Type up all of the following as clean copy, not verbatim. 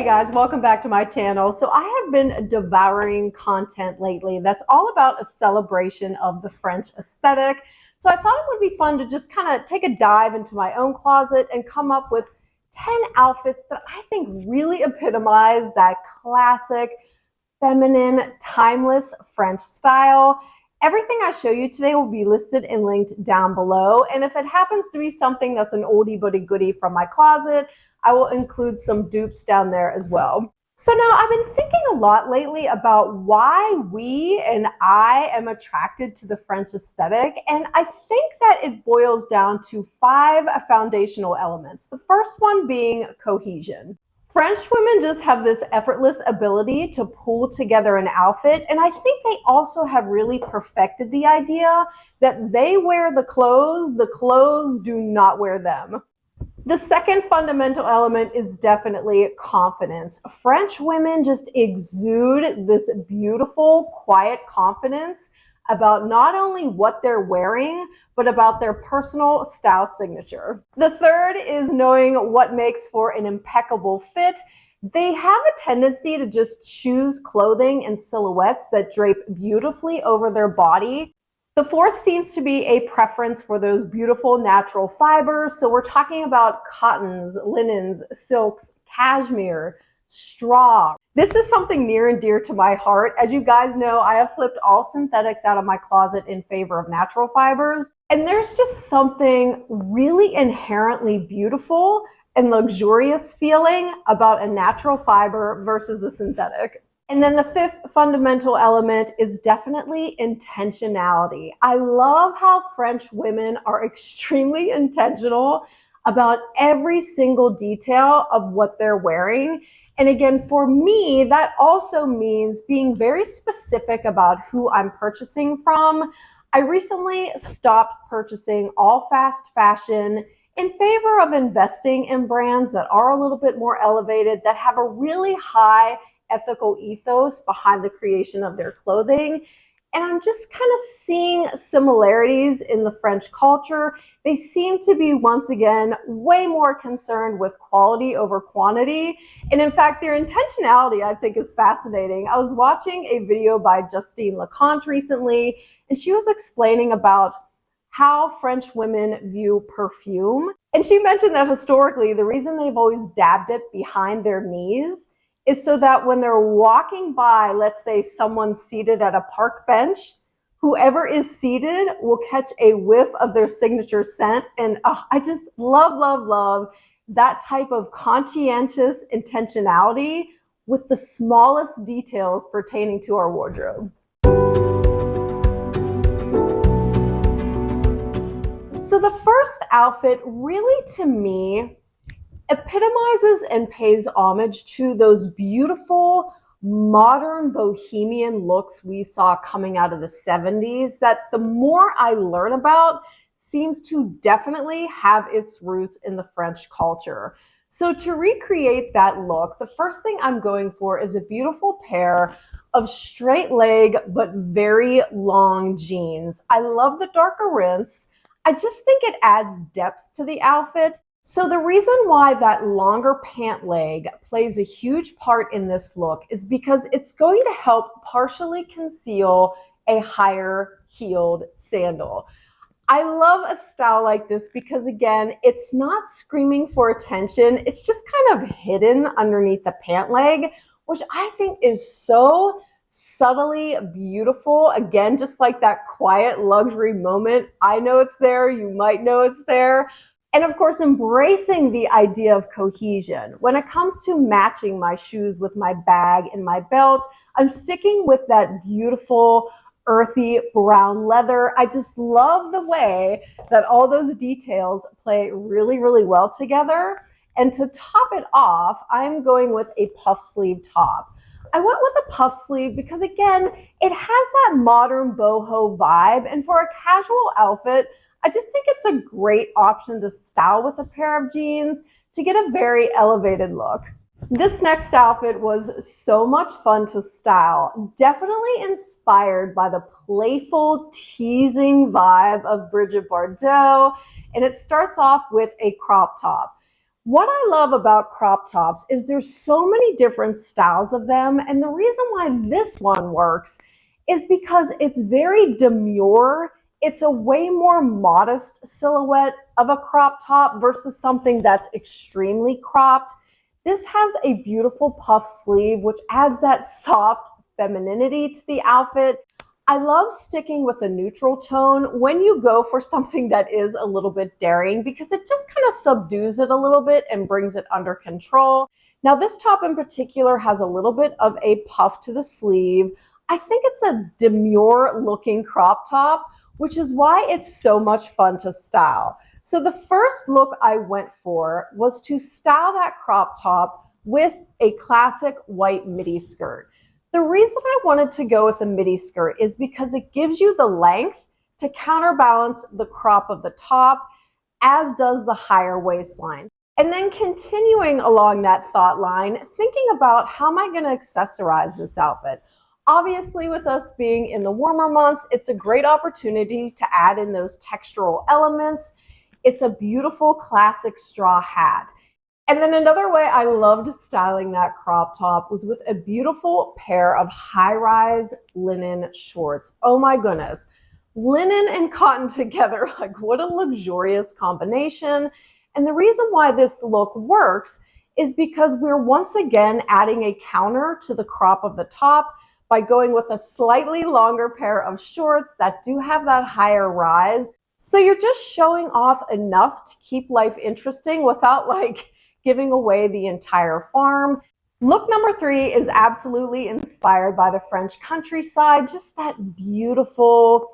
Guys, welcome back to my channel. So I have been devouring content lately that's all about a celebration of the French aesthetic. So I thought it would be fun to just kind of take a dive into my own closet and come up with 10 outfits that I think really epitomize that classic, feminine, timeless French style. Everything I show you today will be listed and linked down below. And if it happens to be something that's an oldie but a goodie from my closet, I will include some dupes down there as well. So now I've been thinking a lot lately about why we and I am attracted to the French aesthetic. And I think that it boils down to 5 foundational elements. The first one being cohesion. French women just have this effortless ability to pull together an outfit, and I think they also have really perfected the idea that they wear the clothes do not wear them. The second fundamental element is definitely confidence. French women just exude this beautiful, quiet confidence about not only what they're wearing, but about their personal style signature. The third is knowing what makes for an impeccable fit. They have a tendency to just choose clothing and silhouettes that drape beautifully over their body. The fourth seems to be a preference for those beautiful natural fibers. So we're talking about cottons, linens, silks, cashmere, straw. This is something near and dear to my heart. As you guys know, I have flipped all synthetics out of my closet in favor of natural fibers. And there's just something really inherently beautiful and luxurious feeling about a natural fiber versus a synthetic. And then the fifth fundamental element is definitely intentionality. I love how French women are extremely intentional about every single detail of what they're wearing. And again, for me, that also means being very specific about who I'm purchasing from. I recently stopped purchasing all fast fashion in favor of investing in brands that are a little bit more elevated, that have a really high ethical ethos behind the creation of their clothing. And I'm just kind of seeing similarities in the French culture. They seem to be, once again, way more concerned with quality over quantity. And in fact, their intentionality, I think, is fascinating. I was watching a video by Justine LeConte recently, and she was explaining about how French women view perfume. And she mentioned that historically, the reason they've always dabbed it behind their knees is so that when they're walking by, let's say someone seated at a park bench, whoever is seated will catch a whiff of their signature scent. And I just love that type of conscientious intentionality with the smallest details pertaining to our wardrobe. So the first outfit really, to me, epitomizes and pays homage to those beautiful modern bohemian looks we saw coming out of the 70s that the more I learn about seems to definitely have its roots in the French culture. So to recreate that look, the first thing I'm going for is a beautiful pair of straight leg but very long jeans. I love the darker rinse. I just think it adds depth to the outfit. So the reason why that longer pant leg plays a huge part in this look is because it's going to help partially conceal a higher heeled sandal. I love a style like this because, again, it's not screaming for attention. It's just kind of hidden underneath the pant leg, which I think is so subtly beautiful. Again, just like that quiet luxury moment. I know it's there. You might know it's there. And of course, embracing the idea of cohesion. When it comes to matching my shoes with my bag and my belt, I'm sticking with that beautiful earthy brown leather. I just love the way that all those details play really well together. And to top it off, I'm going with a puff sleeve top. I went with a puff sleeve because, again, it has that modern boho vibe. And for a casual outfit, I just think it's a great option to style with a pair of jeans to get a very elevated look. This next outfit was so much fun to style, definitely inspired by the playful, teasing vibe of Brigitte Bardot, and it starts off with a crop top. What I love about crop tops is there's so many different styles of them, and the reason why this one works is because it's very demure. It's a way more modest silhouette of a crop top versus something that's extremely cropped. This has a beautiful puff sleeve, which adds that soft femininity to the outfit. I love sticking with a neutral tone when you go for something that is a little bit daring because it just kind of subdues it a little bit and brings it under control. Now, this top in particular has a little bit of a puff to the sleeve. I think it's a demure looking crop top, which is why it's so much fun to style. So the first look I went for was to style that crop top with a classic white midi skirt. The reason I wanted to go with a midi skirt is because it gives you the length to counterbalance the crop of the top, as does the higher waistline. And then continuing along that thought line, thinking about how am I going to accessorize this outfit? Obviously, with us being in the warmer months, it's a great opportunity to add in those textural elements. It's a beautiful classic straw hat. And then another way I loved styling that crop top was with a beautiful pair of high-rise linen shorts. Oh my goodness. Linen and cotton together, like what a luxurious combination. And the reason why this look works is because we're once again adding a counter to the crop of the top by going with a slightly longer pair of shorts that do have that higher rise. So you're just showing off enough to keep life interesting without giving away the entire farm. Look number 3 is absolutely inspired by the French countryside, just that beautiful,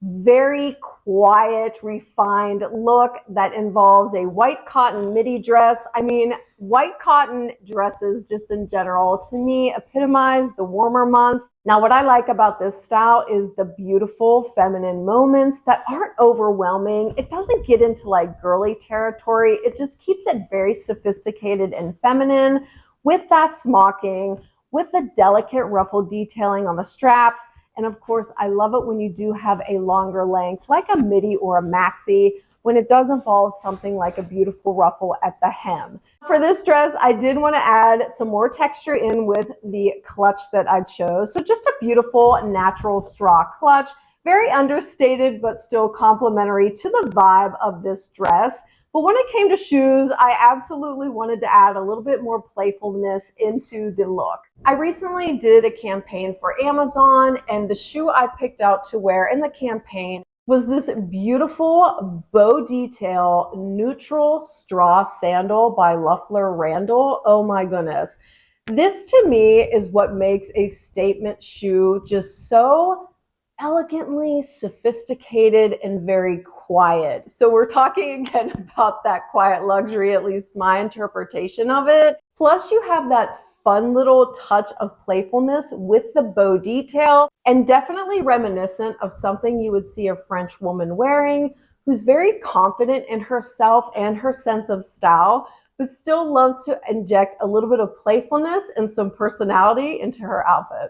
very quiet, refined look that involves a white cotton midi dress. I mean, white cotton dresses just in general, to me, epitomize the warmer months. Now, what I like about this style is the beautiful feminine moments that aren't overwhelming. It doesn't get into girly territory. It just keeps it very sophisticated and feminine with that smocking, with the delicate ruffle detailing on the straps. And of course, I love it when you do have a longer length, like a midi or a maxi, when it does involve something like a beautiful ruffle at the hem. For this dress, I did want to add some more texture in with the clutch that I chose. So just a beautiful natural straw clutch, very understated, but still complimentary to the vibe of this dress. But when it came to shoes, I absolutely wanted to add a little bit more playfulness into the look. I recently did a campaign for Amazon, and the shoe I picked out to wear in the campaign was this beautiful bow detail neutral straw sandal by Loeffler Randall. Oh my goodness. This to me is what makes a statement shoe just so elegantly sophisticated and very quiet. So we're talking again about that quiet luxury, at least my interpretation of it. Plus you have that fun little touch of playfulness with the bow detail, and definitely reminiscent of something you would see a French woman wearing who's very confident in herself and her sense of style, but still loves to inject a little bit of playfulness and some personality into her outfit.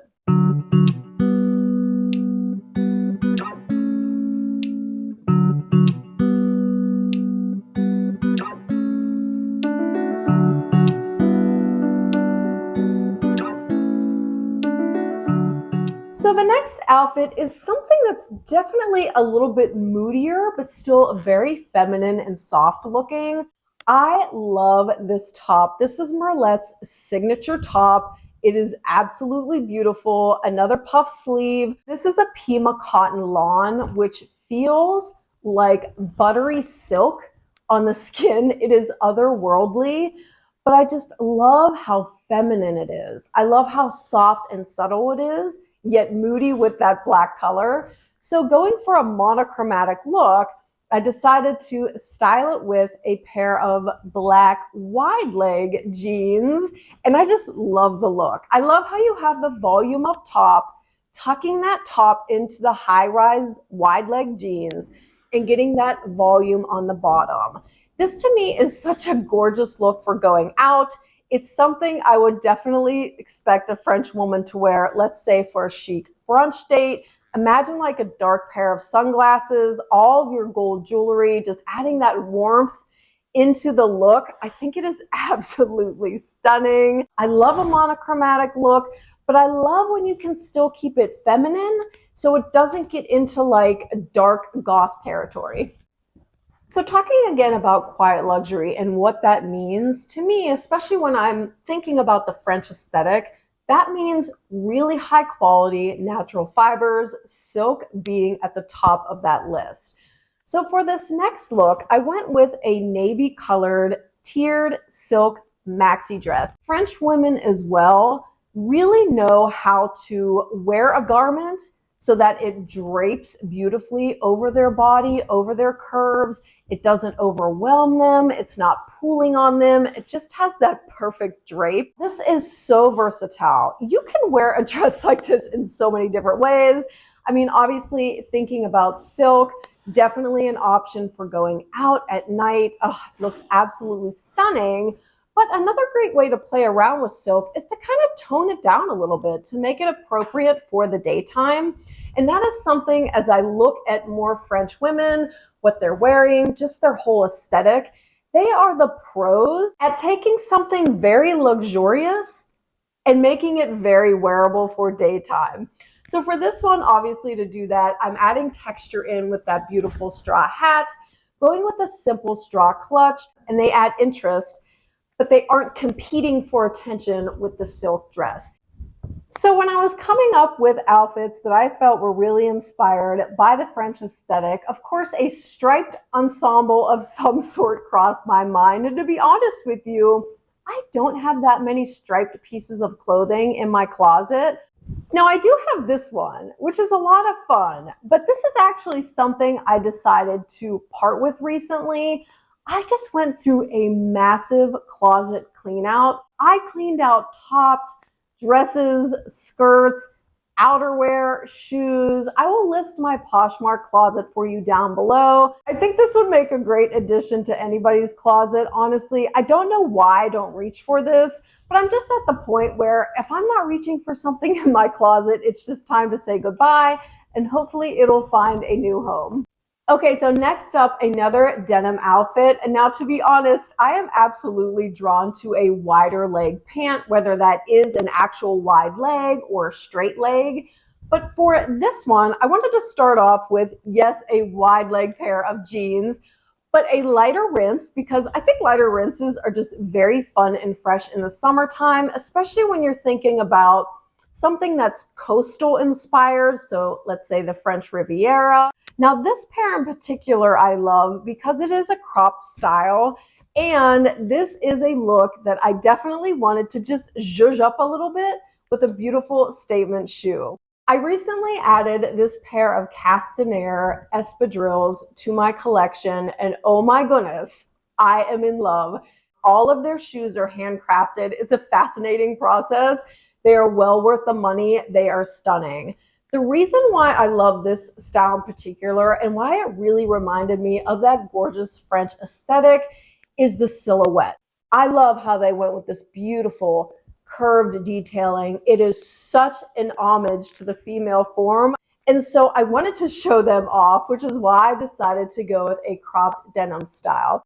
So the next outfit is something that's definitely a little bit moodier, but still very feminine and soft looking. I love this top. This is Merlette's signature top. It is absolutely beautiful. Another puff sleeve. This is a Pima cotton lawn, which feels like buttery silk on the skin. It is otherworldly. But I just love how feminine it is. I love how soft and subtle it is, yet moody with that black color. So going for a monochromatic look, I decided to style it with a pair of black wide leg jeans, and I just love the look. I love how you have the volume up top, tucking that top into the high-rise wide leg jeans and getting that volume on the bottom. This to me is such a gorgeous look for going out. It's something I would definitely expect a French woman to wear, let's say for a chic brunch date. Imagine like a dark pair of sunglasses, all of your gold jewelry, just adding that warmth into the look. I think it is absolutely stunning. I love a monochromatic look, but I love when you can still keep it feminine so it doesn't get into like dark goth territory. So talking again about quiet luxury and what that means to me, especially when I'm thinking about the French aesthetic, that means really high quality natural fibers, silk being at the top of that list. So for this next look, I went with a navy colored tiered silk maxi dress. French women as well really know how to wear a garment so that it drapes beautifully over their body, over their curves. It doesn't overwhelm them. It's not pooling on them. It just has that perfect drape. This is so versatile. You can wear a dress like this in so many different ways. I mean, obviously thinking about silk, definitely an option for going out at night. Oh, it looks absolutely stunning. But another great way to play around with silk is to kind of tone it down a little bit to make it appropriate for the daytime. And that is something, as I look at more French women, what they're wearing, just their whole aesthetic, they are the pros at taking something very luxurious and making it very wearable for daytime. So for this one, obviously to do that, I'm adding texture in with that beautiful straw hat, going with a simple straw clutch, and they add interest, but they aren't competing for attention with the silk dress. So when I was coming up with outfits that I felt were really inspired by the French aesthetic, of course, a striped ensemble of some sort crossed my mind. And to be honest with you, I don't have that many striped pieces of clothing in my closet. Now, I do have this one, which is a lot of fun, but this is actually something I decided to part with recently. I just went through a massive closet clean out. I cleaned out tops, dresses, skirts, outerwear, shoes. I will list my Poshmark closet for you down below. I think this would make a great addition to anybody's closet. Honestly, I don't know why I don't reach for this, but I'm just at the point where if I'm not reaching for something in my closet, it's just time to say goodbye, and hopefully it'll find a new home. Okay, so next up, another denim outfit. And now, to be honest, I am absolutely drawn to a wider leg pant, whether that is an actual wide leg or straight leg. But for this one, I wanted to start off with, yes, a wide leg pair of jeans, but a lighter rinse, because I think lighter rinses are just very fun and fresh in the summertime, especially when you're thinking about something that's coastal inspired. So let's say the French Riviera. Now this pair in particular I love because it is a cropped style, and this is a look that I definitely wanted to just zhuzh up a little bit with a beautiful statement shoe. I recently added this pair of Castaner espadrilles to my collection, and oh my goodness, I am in love. All of their shoes are handcrafted. It's a fascinating process. They are well worth the money. They are stunning. The reason why I love this style in particular and why it really reminded me of that gorgeous French aesthetic is the silhouette. I love how they went with this beautiful curved detailing. It is such an homage to the female form. And so I wanted to show them off, which is why I decided to go with a cropped denim style.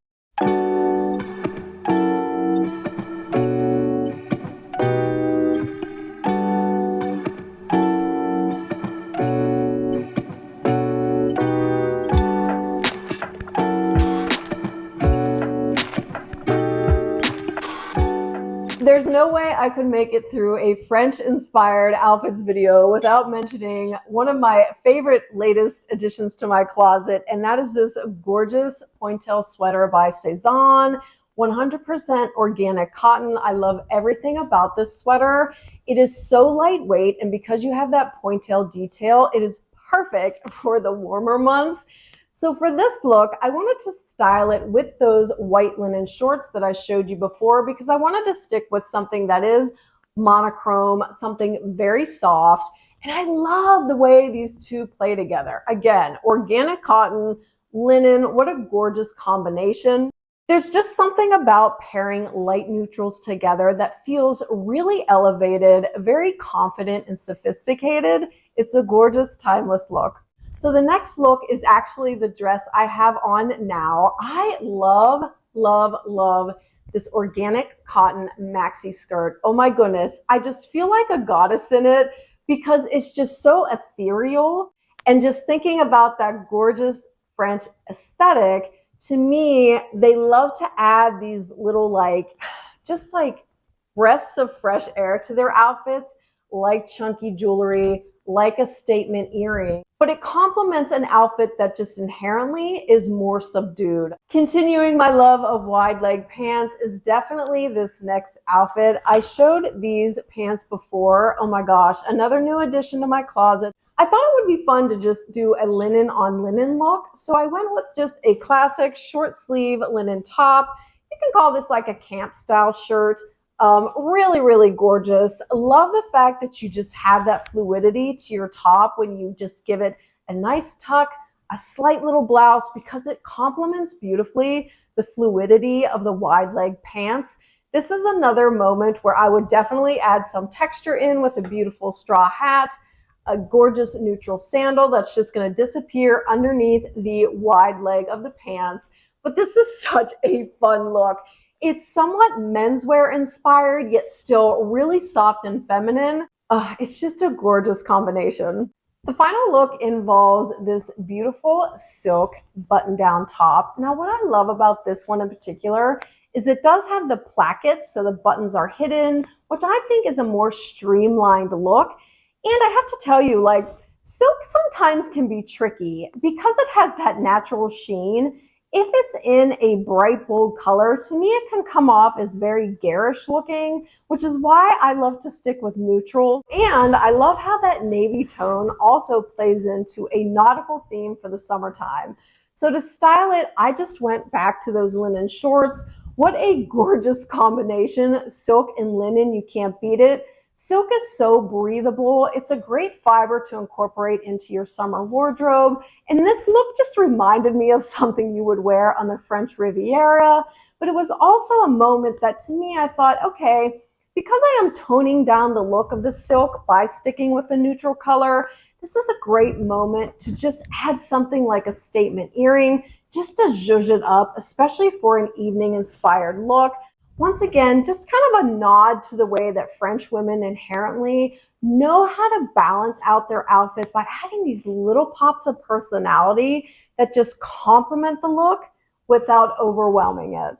There's no way I could make it through a French-inspired outfits video without mentioning one of my favorite latest additions to my closet, and that is this gorgeous pointelle sweater by Cezanne, 100% organic cotton. I love everything about this sweater. It is so lightweight, and because you have that pointelle detail, it is perfect for the warmer months. So for this look, I wanted to style it with those white linen shorts that I showed you before because I wanted to stick with something that is monochrome, something very soft. And I love the way these two play together. Again, organic cotton, linen, what a gorgeous combination. There's just something about pairing light neutrals together that feels really elevated, very confident and sophisticated. It's a gorgeous, timeless look. So the next look is actually the dress I have on now. I love love, love this organic cotton maxi skirt. Oh my goodness, I just feel like a goddess in it because it's just so ethereal. And just thinking about that gorgeous French aesthetic, to me, they love to add these little just like breaths of fresh air to their outfits, like chunky jewelry, like a statement earring, but it complements an outfit that just inherently is more subdued. Continuing my love of wide leg pants is definitely this next outfit. I showed these pants before. Oh my gosh, another new addition to my closet. I thought it would be fun to just do a linen on linen look, so I went with just a classic short sleeve linen top. You can call this like a camp style shirt. Really, really gorgeous. Love the fact that you just have that fluidity to your top when you just give it a nice tuck, a slight little blouse, because it complements beautifully the fluidity of the wide leg pants. This is another moment where I would definitely add some texture in with a beautiful straw hat, a gorgeous neutral sandal that's just going to disappear underneath the wide leg of the pants. But this is such a fun look. It's somewhat menswear inspired, yet still really soft and feminine. It's just a gorgeous combination. The final look involves this beautiful silk button-down top. Now, what I love about this one in particular is it does have the plackets, so the buttons are hidden, which I think is a more streamlined look. And I have to tell you, like, silk sometimes can be tricky because it has that natural sheen. If it's in a bright, bold color, to me it can come off as very garish looking, which is why I love to stick with neutrals. And I love how that navy tone also plays into a nautical theme for the summertime. So to style it, I just went back to those linen shorts. What a gorgeous combination. Silk and linen, you can't beat it. Silk is so breathable. It's a great fiber to incorporate into your summer wardrobe. And this look just reminded me of something you would wear on the French Riviera. But it was also a moment that to me, I thought, okay, because I am toning down the look of the silk by sticking with a neutral color, this is a great moment to just add something like a statement earring, just to zhuzh it up, especially for an evening inspired look. Once again, just kind of a nod to the way that French women inherently know how to balance out their outfit by adding these little pops of personality that just complement the look without overwhelming it.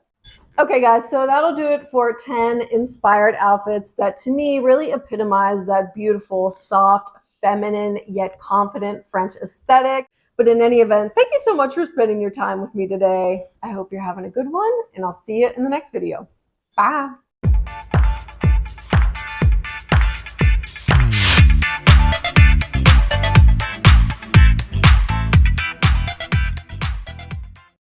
Okay guys, so that'll do it for 10 inspired outfits that to me really epitomize that beautiful, soft, feminine, yet confident French aesthetic. But in any event, thank you so much for spending your time with me today. I hope you're having a good one, and I'll see you in the next video. Bye.